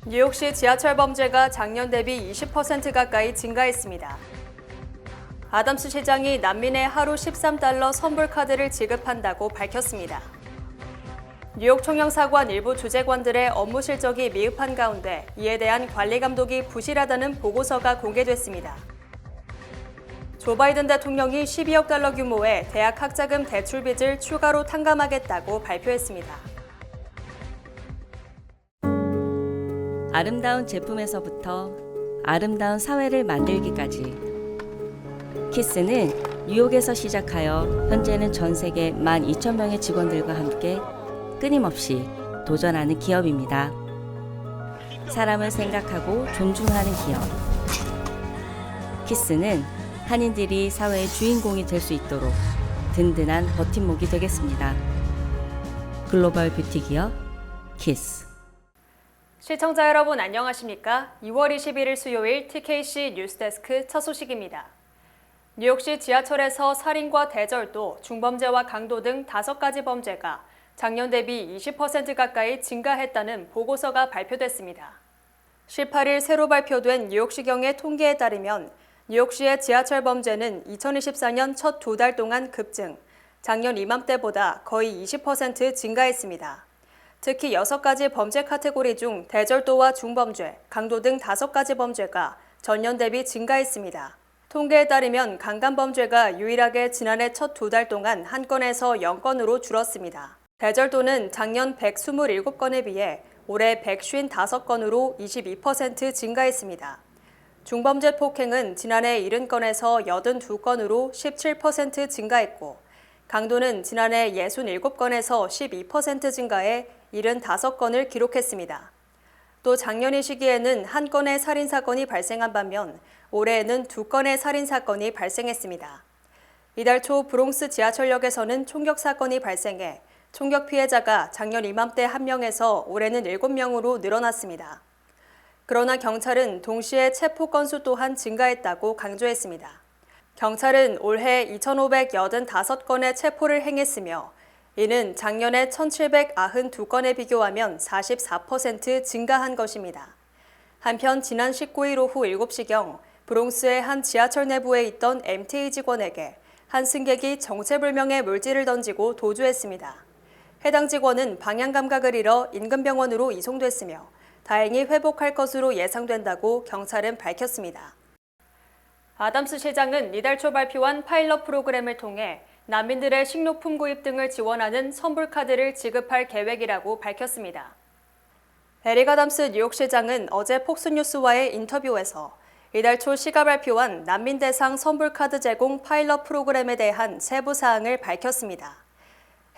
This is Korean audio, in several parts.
뉴욕시 지하철 범죄가 작년 대비 20% 가까이 증가했습니다. 아담스 시장이 난민에 하루 13달러 선불 카드를 지급한다고 밝혔습니다. 뉴욕 총영사관 일부 주재관들의 업무 실적이 미흡한 가운데 이에 대한 관리 감독이 부실하다는 보고서가 공개됐습니다. 조 바이든 대통령이 12억 달러 규모의 대학 학자금 대출 빚을 추가로 탕감하겠다고 발표했습니다. 아름다운 제품에서부터 아름다운 사회를 만들기까지 키스는 뉴욕에서 시작하여 현재는 전 세계 12,000명의 직원들과 함께 끊임없이 도전하는 기업입니다. 사람을 생각하고 존중하는 기업. 키스는 한인들이 사회의 주인공이 될 수 있도록 든든한 버팀목이 되겠습니다. 글로벌 뷰티 기업 키스. 시청자 여러분 안녕하십니까? 2월 21일 수요일 TKC 뉴스데스크 첫 소식입니다. 뉴욕시 지하철에서 살인과 대절도, 중범죄와 강도 등 5가지 범죄가 작년 대비 20% 가까이 증가했다는 보고서가 발표됐습니다. 18일 새로 발표된 뉴욕시경의 통계에 따르면 뉴욕시의 지하철 범죄는 2024년 첫 2달 동안 급증, 작년 이맘때보다 거의 20% 증가했습니다. 특히 6가지 범죄 카테고리 중 대절도와 중범죄, 강도 등 5가지 범죄가 전년 대비 증가했습니다. 통계에 따르면 강간범죄가 유일하게 지난해 첫 2달 동안 1건에서 0건으로 줄었습니다. 대절도는 작년 127건에 비해 올해 155건으로 22% 증가했습니다. 중범죄 폭행은 지난해 70건에서 82건으로 17% 증가했고, 강도는 지난해 67건에서 12% 증가해 75건을 기록했습니다. 또 작년 이 시기에는 1건의 살인사건이 발생한 반면 올해에는 2건의 살인사건이 발생했습니다. 이달 초 브롱스 지하철역에서는 총격사건이 발생해 총격 피해자가 작년 이맘때 1명에서 올해는 7명으로 늘어났습니다. 그러나 경찰은 동시에 체포 건수 또한 증가했다고 강조했습니다. 경찰은 올해 2,585건의 체포를 행했으며 이는 작년에 1,792건에 비교하면 44% 증가한 것입니다. 한편 지난 19일 오후 7시경 브롱스의 한 지하철 내부에 있던 MTA 직원에게 한 승객이 정체불명의 물질을 던지고 도주했습니다. 해당 직원은 방향 감각을 잃어 인근병원으로 이송됐으며 다행히 회복할 것으로 예상된다고 경찰은 밝혔습니다. 아담스 시장은 이달 초 발표한 파일럿 프로그램을 통해 난민들의 식료품 구입 등을 지원하는 선불카드를 지급할 계획이라고 밝혔습니다. 에릭 아담스 뉴욕시장은 어제 폭스뉴스와의 인터뷰에서 이달 초 시가 발표한 난민 대상 선불카드 제공 파일럿 프로그램에 대한 세부 사항을 밝혔습니다.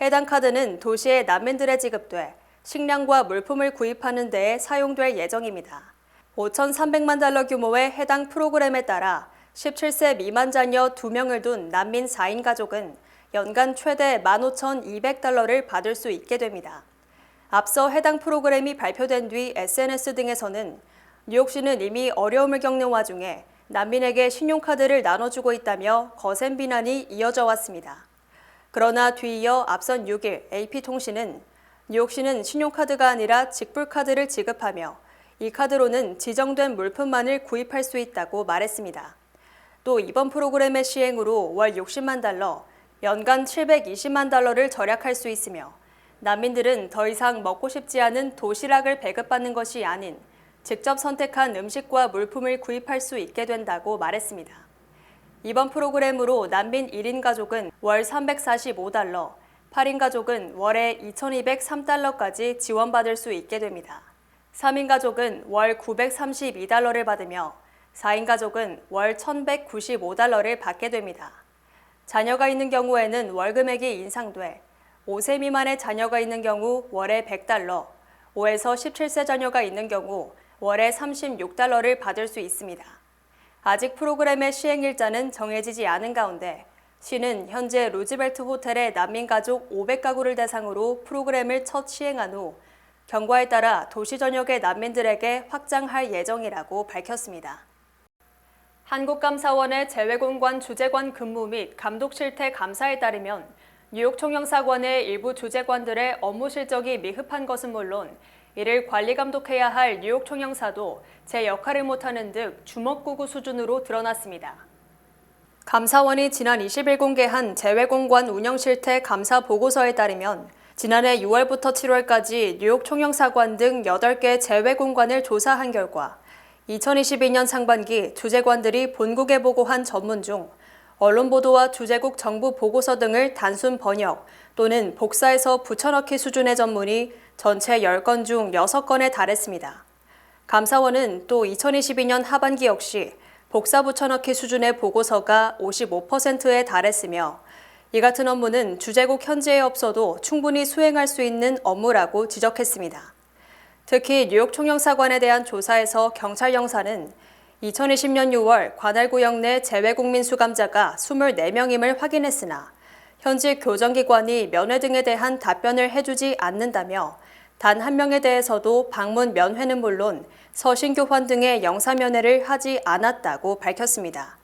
해당 카드는 도시의 난민들에 지급돼 식량과 물품을 구입하는 데에 사용될 예정입니다. 5,300만 달러 규모의 해당 프로그램에 따라 17세 미만 자녀 2명을 둔 난민 4인 가족은 연간 최대 15,200달러를 받을 수 있게 됩니다. 앞서 해당 프로그램이 발표된 뒤 SNS 등에서는 뉴욕시는 이미 어려움을 겪는 와중에 난민에게 신용카드를 나눠주고 있다며 거센 비난이 이어져 왔습니다. 그러나 뒤이어 앞선 6일 AP통신은 뉴욕시는 신용카드가 아니라 직불카드를 지급하며 이 카드로는 지정된 물품만을 구입할 수 있다고 말했습니다. 또 이번 프로그램의 시행으로 월 60만 달러, 연간 720만 달러를 절약할 수 있으며 난민들은 더 이상 먹고 싶지 않은 도시락을 배급받는 것이 아닌 직접 선택한 음식과 물품을 구입할 수 있게 된다고 말했습니다. 이번 프로그램으로 난민 1인 가족은 월 345달러, 8인 가족은 월에 2,203달러까지 지원받을 수 있게 됩니다. 3인 가족은 월 932달러를 받으며 4인 가족은 월 1,195달러를 받게 됩니다. 자녀가 있는 경우에는 월 금액이 인상돼 5세 미만의 자녀가 있는 경우 월에 100달러, 5에서 17세 자녀가 있는 경우 월에 36달러를 받을 수 있습니다. 아직 프로그램의 시행 일자는 정해지지 않은 가운데 시는 현재 루즈벨트 호텔의 난민 가족 500가구를 대상으로 프로그램을 첫 시행한 후 경과에 따라 도시 전역의 난민들에게 확장할 예정이라고 밝혔습니다. 한국감사원의 재외공관 주재관 근무 및 감독 실태 감사에 따르면 뉴욕 총영사관의 일부 주재관들의 업무 실적이 미흡한 것은 물론 이를 관리 감독해야 할 뉴욕 총영사도 제 역할을 못하는 듯 주먹구구 수준으로 드러났습니다. 감사원이 지난 20일 공개한 재외공관 운영 실태 감사 보고서에 따르면 지난해 6월부터 7월까지 뉴욕 총영사관 등 8개 재외공관을 조사한 결과 2022년 상반기 주재관들이 본국에 보고한 전문 중 언론 보도와 주재국 정부 보고서 등을 단순 번역 또는 복사해서 붙여넣기 수준의 전문이 전체 10건 중 6건에 달했습니다. 감사원은 또 2022년 하반기 역시 복사 붙여넣기 수준의 보고서가 55%에 달했으며 이 같은 업무는 주재국 현지에 없어도 충분히 수행할 수 있는 업무라고 지적했습니다. 특히 뉴욕 총영사관에 대한 조사에서 경찰 영사는 2020년 6월 관할구역 내 재외국민 수감자가 24명임을 확인했으나 현지 교정기관이 면회 등에 대한 답변을 해주지 않는다며 단 한 명에 대해서도 방문 면회는 물론 서신 교환 등의 영사 면회를 하지 않았다고 밝혔습니다.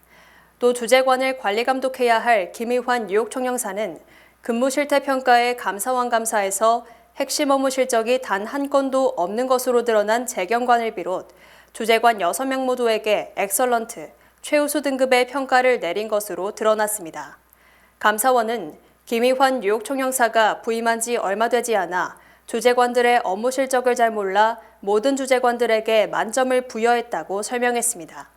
또 주재관을 관리 감독해야 할 김의환 뉴욕 총영사는 근무 실태 평가의 감사원 감사에서 핵심 업무 실적이 단 한 건도 없는 것으로 드러난 재경관을 비롯 주재관 6명 모두에게 엑설런트, 최우수 등급의 평가를 내린 것으로 드러났습니다. 감사원은 김의환 뉴욕 총영사가 부임한 지 얼마 되지 않아 주재관들의 업무 실적을 잘 몰라 모든 주재관들에게 만점을 부여했다고 설명했습니다.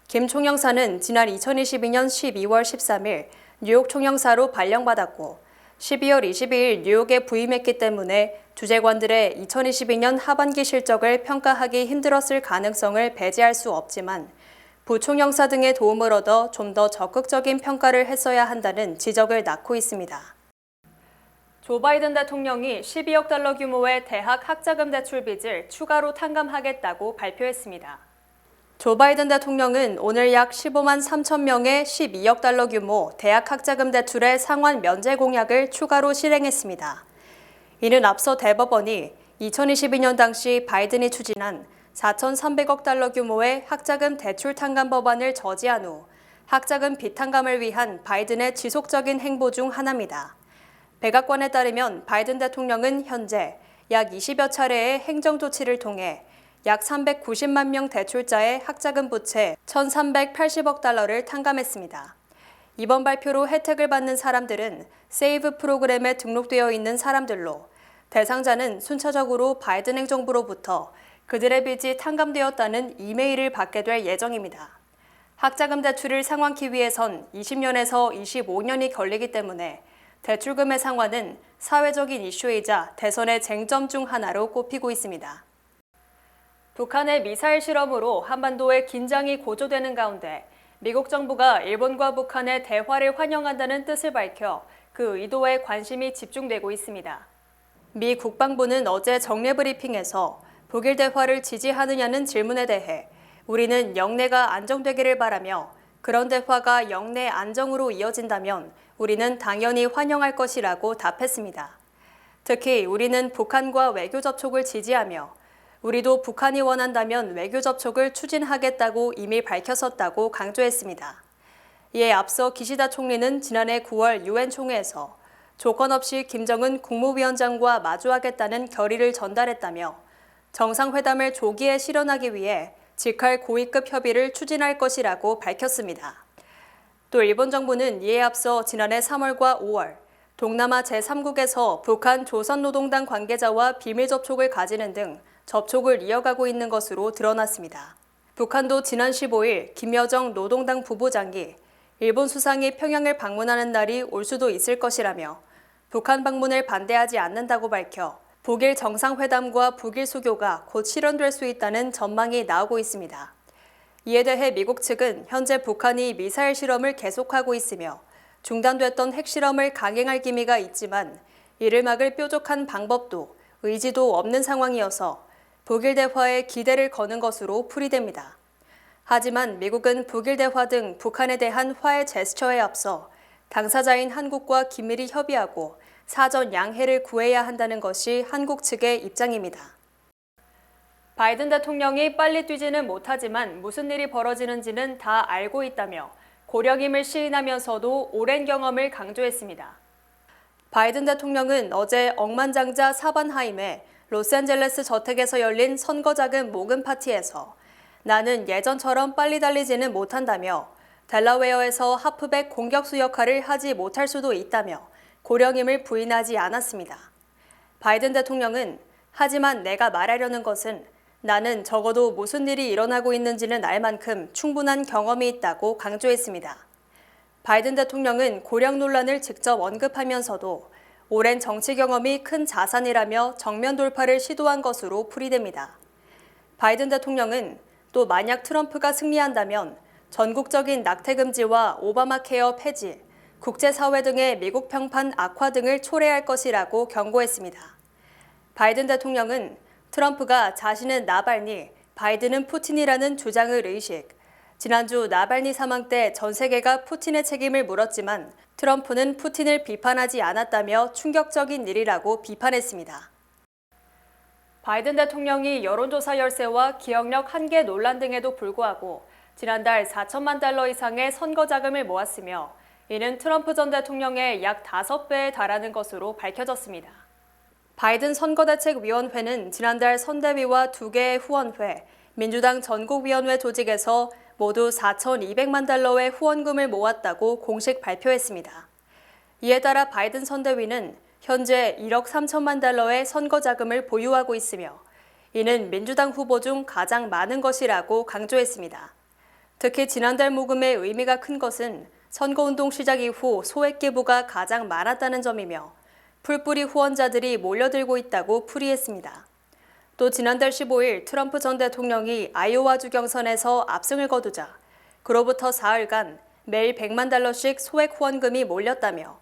김 총영사는 지난 2022년 12월 13일 뉴욕 총영사로 발령받았고 12월 22일 뉴욕에 부임했기 때문에 주재관들의 2022년 하반기 실적을 평가하기 힘들었을 가능성을 배제할 수 없지만 부총영사 등의 도움을 얻어 좀 더 적극적인 평가를 했어야 한다는 지적을 낳고 있습니다. 조 바이든 대통령이 12억 달러 규모의 대학 학자금 대출 빚을 추가로 탕감하겠다고 발표했습니다. 조 바이든 대통령은 오늘 약 15만 3천 명의 12억 달러 규모 대학 학자금 대출의 상환 면제 공약을 추가로 실행했습니다. 이는 앞서 대법원이 2022년 당시 바이든이 추진한 4,300억 달러 규모의 학자금 대출 탕감 법안을 저지한 후 학자금 비탕감을 위한 바이든의 지속적인 행보 중 하나입니다. 백악관에 따르면 바이든 대통령은 현재 약 20여 차례의 행정조치를 통해 약 390만 명 대출자의 학자금 부채 1,380억 달러를 탕감했습니다. 이번 발표로 혜택을 받는 사람들은 세이브 프로그램에 등록되어 있는 사람들로 대상자는 순차적으로 바이든 행정부로부터 그들의 빚이 탕감되었다는 이메일을 받게 될 예정입니다. 학자금 대출을 상환하기 위해선 20년에서 25년이 걸리기 때문에 대출금의 상환은 사회적인 이슈이자 대선의 쟁점 중 하나로 꼽히고 있습니다. 북한의 미사일 실험으로 한반도의 긴장이 고조되는 가운데 미국 정부가 일본과 북한의 대화를 환영한다는 뜻을 밝혀 그 의도에 관심이 집중되고 있습니다. 미 국방부는 어제 정례 브리핑에서 북일 대화를 지지하느냐는 질문에 대해 우리는 영내가 안정되기를 바라며 그런 대화가 영내 안정으로 이어진다면 우리는 당연히 환영할 것이라고 답했습니다. 특히 우리는 북한과 외교 접촉을 지지하며 우리도 북한이 원한다면 외교 접촉을 추진하겠다고 이미 밝혔었다고 강조했습니다. 이에 앞서 기시다 총리는 지난해 9월 유엔 총회에서 조건 없이 김정은 국무위원장과 마주하겠다는 결의를 전달했다며 정상회담을 조기에 실현하기 위해 직할 고위급 협의를 추진할 것이라고 밝혔습니다. 또 일본 정부는 이에 앞서 지난해 3월과 5월 동남아 제3국에서 북한 조선노동당 관계자와 비밀 접촉을 가지는 등 접촉을 이어가고 있는 것으로 드러났습니다. 북한도 지난 15일 김여정 노동당 부부장이 일본 수상이 평양을 방문하는 날이 올 수도 있을 것이라며 북한 방문을 반대하지 않는다고 밝혀 북일 정상회담과 북일 수교가 곧 실현될 수 있다는 전망이 나오고 있습니다. 이에 대해 미국 측은 현재 북한이 미사일 실험을 계속하고 있으며 중단됐던 핵실험을 강행할 기미가 있지만 이를 막을 뾰족한 방법도 의지도 없는 상황이어서 북일 대화에 기대를 거는 것으로 풀이됩니다. 하지만 미국은 북일 대화 등 북한에 대한 화해 제스처에 앞서 당사자인 한국과 긴밀히 협의하고 사전 양해를 구해야 한다는 것이 한국 측의 입장입니다. 바이든 대통령이 빨리 뛰지는 못하지만 무슨 일이 벌어지는지는 다 알고 있다며 고령임을 시인하면서도 오랜 경험을 강조했습니다. 바이든 대통령은 어제 억만장자 사반하임에 로스앤젤레스 저택에서 열린 선거자금 모금 파티에서 나는 예전처럼 빨리 달리지는 못한다며 델라웨어에서 하프백 공격수 역할을 하지 못할 수도 있다며 고령임을 부인하지 않았습니다. 바이든 대통령은 하지만 내가 말하려는 것은 나는 적어도 무슨 일이 일어나고 있는지는 알 만큼 충분한 경험이 있다고 강조했습니다. 바이든 대통령은 고령 논란을 직접 언급하면서도 오랜 정치 경험이 큰 자산이라며 정면 돌파를 시도한 것으로 풀이됩니다. 바이든 대통령은 또 만약 트럼프가 승리한다면 전국적인 낙태 금지와 오바마 케어 폐지, 국제사회 등의 미국 평판 악화 등을 초래할 것이라고 경고했습니다. 바이든 대통령은 트럼프가 자신은 나발니, 바이든은 푸틴이라는 주장을 의식, 지난주 나발니 사망 때 전 세계가 푸틴의 책임을 물었지만 트럼프는 푸틴을 비판하지 않았다며 충격적인 일이라고 비판했습니다. 바이든 대통령이 여론조사 열세와 기억력 한계 논란 등에도 불구하고 지난달 4천만 달러 이상의 선거 자금을 모았으며 이는 트럼프 전 대통령의 약 5배에 달하는 것으로 밝혀졌습니다. 바이든 선거대책위원회는 지난달 선대위와 2개의 후원회, 민주당 전국위원회 조직에서 모두 4,200만 달러의 후원금을 모았다고 공식 발표했습니다. 이에 따라 바이든 선대위는 현재 1억 3천만 달러의 선거 자금을 보유하고 있으며 이는 민주당 후보 중 가장 많은 것이라고 강조했습니다. 특히 지난달 모금의 의미가 큰 것은 선거운동 시작 이후 소액 기부가 가장 많았다는 점이며 풀뿌리 후원자들이 몰려들고 있다고 풀이했습니다. 또 지난달 15일 트럼프 전 대통령이 아이오와주 경선에서 압승을 거두자 그로부터 사흘간 매일 100만 달러씩 소액 후원금이 몰렸다며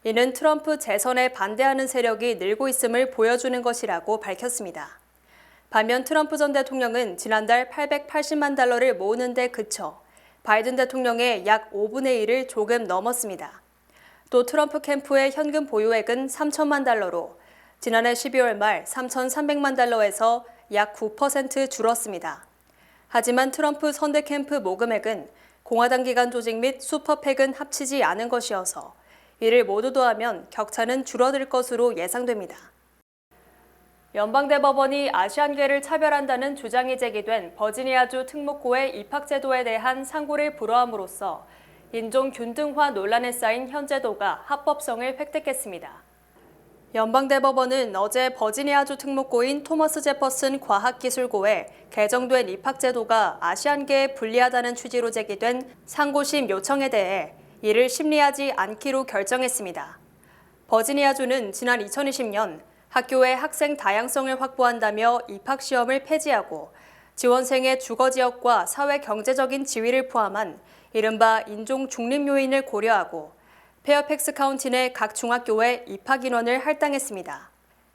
이는 트럼프 재선에 반대하는 세력이 늘고 있음을 보여주는 것이라고 밝혔습니다. 반면 트럼프 전 대통령은 지난달 880만 달러를 모으는 데 그쳐 바이든 대통령의 약 5분의 1을 조금 넘었습니다. 또 트럼프 캠프의 현금 보유액은 3천만 달러로 지난해 12월 말 3,300만 달러에서 약 9% 줄었습니다. 하지만 트럼프 선대 캠프 모금액은 공화당 기관 조직 및 슈퍼팩은 합치지 않은 것이어서 이를 모두 더하면 격차는 줄어들 것으로 예상됩니다. 연방대법원이 아시안계를 차별한다는 주장이 제기된 버지니아주 특목고의 입학제도에 대한 상고를 불허함으로써 인종 균등화 논란에 쌓인 현 제도가 합법성을 획득했습니다. 연방대법원은 어제 버지니아주 특목고인 토머스 제퍼슨 과학기술고에 개정된 입학제도가 아시안계에 불리하다는 취지로 제기된 상고심 요청에 대해 이를 심리하지 않기로 결정했습니다. 버지니아주는 지난 2020년 학교의 학생 다양성을 확보한다며 입학시험을 폐지하고 지원생의 주거지역과 사회경제적인 지위를 포함한 이른바 인종 중립 요인을 고려하고 페어팩스 카운티 내 각 중학교의 입학 인원을 할당했습니다.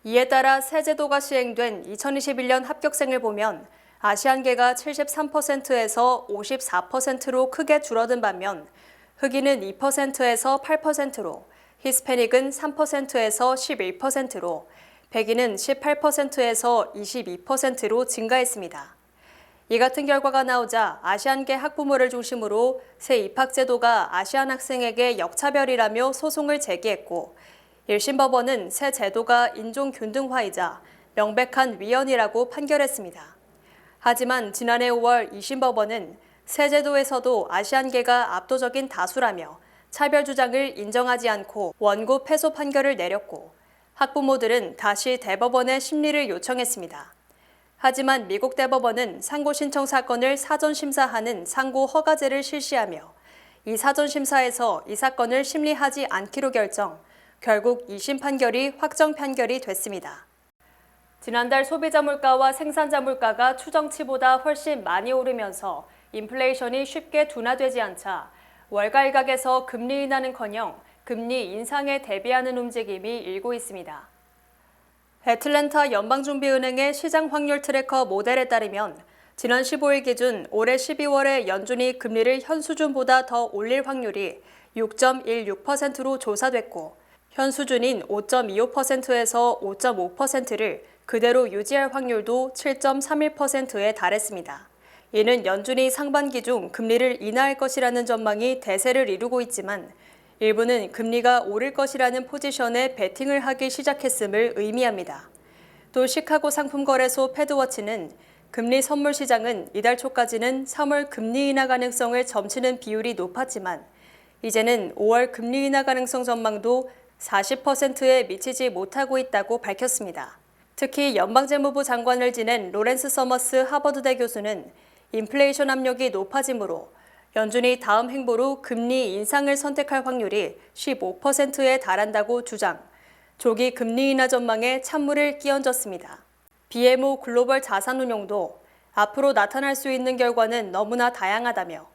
이에 따라 새 제도가 시행된 2021년 합격생을 보면 아시안계가 73%에서 54%로 크게 줄어든 반면 흑인은 2%에서 8%로, 히스패닉은 3%에서 11%로, 백인은 18%에서 22%로 증가했습니다. 이 같은 결과가 나오자 아시안계 학부모를 중심으로 새 입학제도가 아시안 학생에게 역차별이라며 소송을 제기했고 1심 법원은 새 제도가 인종균등화이자 명백한 위헌이라고 판결했습니다. 하지만 지난해 5월 2심 법원은 새 제도에서도 아시안계가 압도적인 다수라며 차별 주장을 인정하지 않고 원고 패소 판결을 내렸고 학부모들은 다시 대법원에 심리를 요청했습니다. 하지만 미국 대법원은 상고 신청 사건을 사전 심사하는 상고 허가제를 실시하며 이 사전 심사에서 이 사건을 심리하지 않기로 결정, 결국 2심 판결이 확정 판결이 됐습니다. 지난달 소비자 물가와 생산자 물가가 추정치보다 훨씬 많이 오르면서 인플레이션이 쉽게 둔화되지 않자 월가 일각에서 금리 인하는커녕 금리 인상에 대비하는 움직임이 일고 있습니다. 애틀랜타 연방준비은행의 시장 확률 트래커 모델에 따르면 지난 15일 기준 올해 12월에 연준이 금리를 현 수준보다 더 올릴 확률이 6.16%로 조사됐고 현 수준인 5.25%에서 5.5%를 그대로 유지할 확률도 7.31%에 달했습니다. 이는 연준이 상반기 중 금리를 인하할 것이라는 전망이 대세를 이루고 있지만 일부는 금리가 오를 것이라는 포지션에 베팅을 하기 시작했음을 의미합니다. 또 시카고 상품거래소 패드워치는 금리 선물 시장은 이달 초까지는 3월 금리 인하 가능성을 점치는 비율이 높았지만 이제는 5월 금리 인하 가능성 전망도 40%에 미치지 못하고 있다고 밝혔습니다. 특히 연방재무부 장관을 지낸 로렌스 서머스 하버드대 교수는 인플레이션 압력이 높아지므로 연준이 다음 행보로 금리 인상을 선택할 확률이 15%에 달한다고 주장, 조기 금리 인하 전망에 찬물을 끼얹었습니다. BMO 글로벌 자산운용도 앞으로 나타날 수 있는 결과는 너무나 다양하다며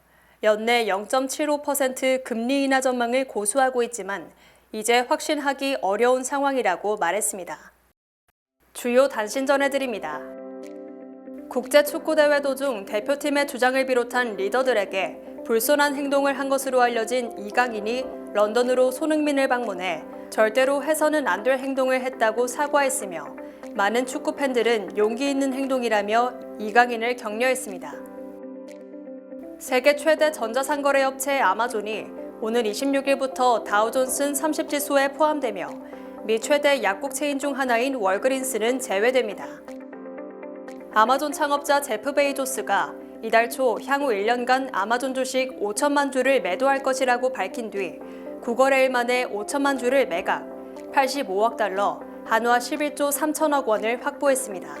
연내 0.75% 금리 인하 전망을 고수하고 있지만 이제 확신하기 어려운 상황이라고 말했습니다. 주요 단신 전해드립니다. 국제축구대회 도중 대표팀의 주장을 비롯한 리더들에게 불손한 행동을 한 것으로 알려진 이강인이 런던으로 손흥민을 방문해 절대로 해서는 안 될 행동을 했다고 사과했으며 많은 축구 팬들은 용기 있는 행동이라며 이강인을 격려했습니다. 세계 최대 전자상거래 업체 아마존이 오늘 26일부터 다우존스 30지수에 포함되며 미 최대 약국 체인 중 하나인 월그린스는 제외됩니다. 아마존 창업자 제프 베이조스가 이달 초 향후 1년간 아마존 주식 5천만 주를 매도할 것이라고 밝힌 뒤 9거래일 만에 5천만 주를 매각, 85억 달러, 한화 11조 3천억 원을 확보했습니다.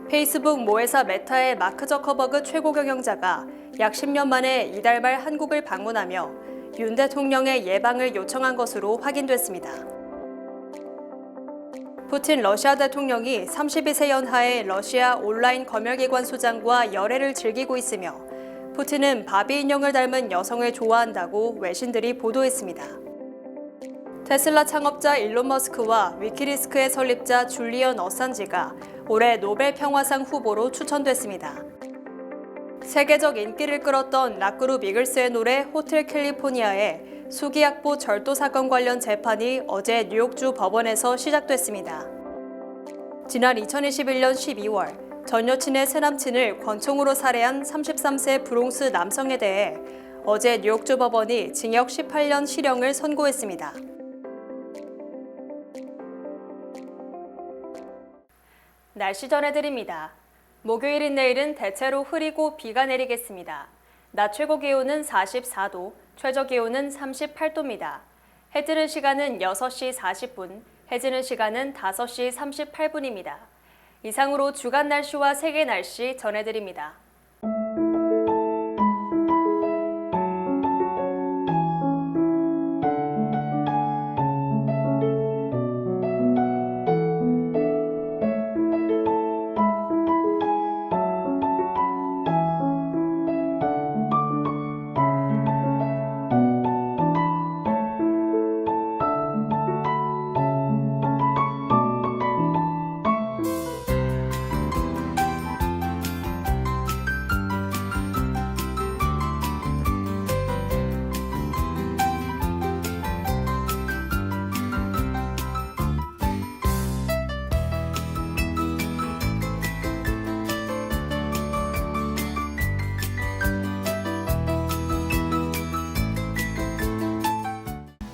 페이스북 모회사 메타의 마크 저커버그 최고 경영자가 약 10년 만에 이달 말 한국을 방문하며 윤 대통령의 예방을 요청한 것으로 확인됐습니다. 푸틴 러시아 대통령이 32세 연하의 러시아 온라인 검열기관 소장과 열애를 즐기고 있으며 푸틴은 바비 인형을 닮은 여성을 좋아한다고 외신들이 보도했습니다. 테슬라 창업자 일론 머스크와 위키리스크의 설립자 줄리언 어산지가 올해 노벨 평화상 후보로 추천됐습니다. 세계적 인기를 끌었던 락그룹 이글스의 노래 호텔 캘리포니아의 수기약보 절도 사건 관련 재판이 어제 뉴욕주 법원에서 시작됐습니다. 지난 2021년 12월 전 여친의 새남친을 권총으로 살해한 33세 브롱스 남성에 대해 어제 뉴욕주 법원이 징역 18년 실형을 선고했습니다. 날씨 전해드립니다. 목요일인 내일은 대체로 흐리고 비가 내리겠습니다. 낮 최고 기온은 44도, 최저 기온은 38도입니다. 해 뜨는 시간은 6시 40분, 해지는 시간은 5시 38분입니다. 이상으로 주간 날씨와 세계 날씨 전해드립니다.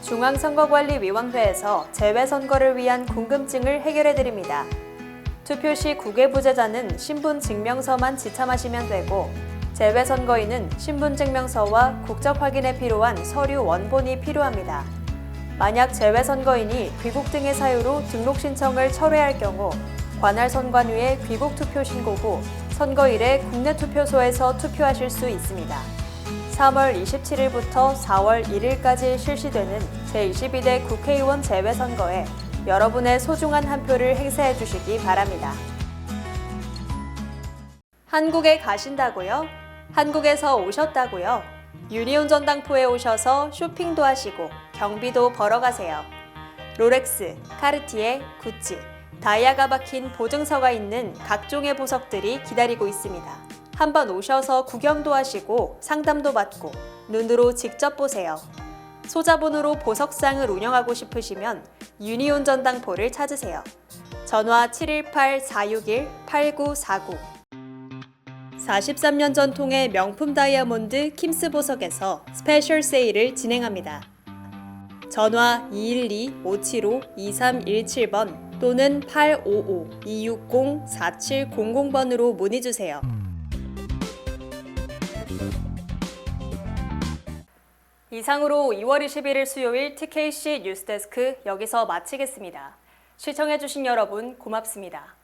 중앙선거관리위원회에서 재외선거를 위한 궁금증을 해결해드립니다. 투표 시 국외부재자는 신분증명서만 지참하시면 되고 재외선거인은 신분증명서와 국적 확인에 필요한 서류 원본이 필요합니다. 만약 재외선거인이 귀국 등의 사유로 등록 신청을 철회할 경우 관할 선관위에 귀국 투표 신고 후 선거일에 국내 투표소에서 투표하실 수 있습니다. 3월 27일부터 4월 1일까지 실시되는 제22대 국회의원 재외선거에 여러분의 소중한 한 표를 행사해 주시기 바랍니다. 한국에 가신다고요? 한국에서 오셨다고요? 유니온 전당포에 오셔서 쇼핑도 하시고 경비도 벌어 가세요. 롤렉스, 카르티에, 구찌, 다이아가 박힌 보증서가 있는 각종의 보석들이 기다리고 있습니다. 한번 오셔서 구경도 하시고 상담도 받고 눈으로 직접 보세요. 소자본으로 보석상을 운영하고 싶으시면 유니온 전당포를 찾으세요. 전화 718-461-8949 43년 전통의 명품 다이아몬드 킴스 보석에서 스페셜 세일을 진행합니다. 전화 212-575-2317번 또는 855-260-4700번으로 문의 주세요. 이상으로 2월 21일 수요일 TKC 뉴스데스크 여기서 마치겠습니다. 시청해주신 여러분 고맙습니다.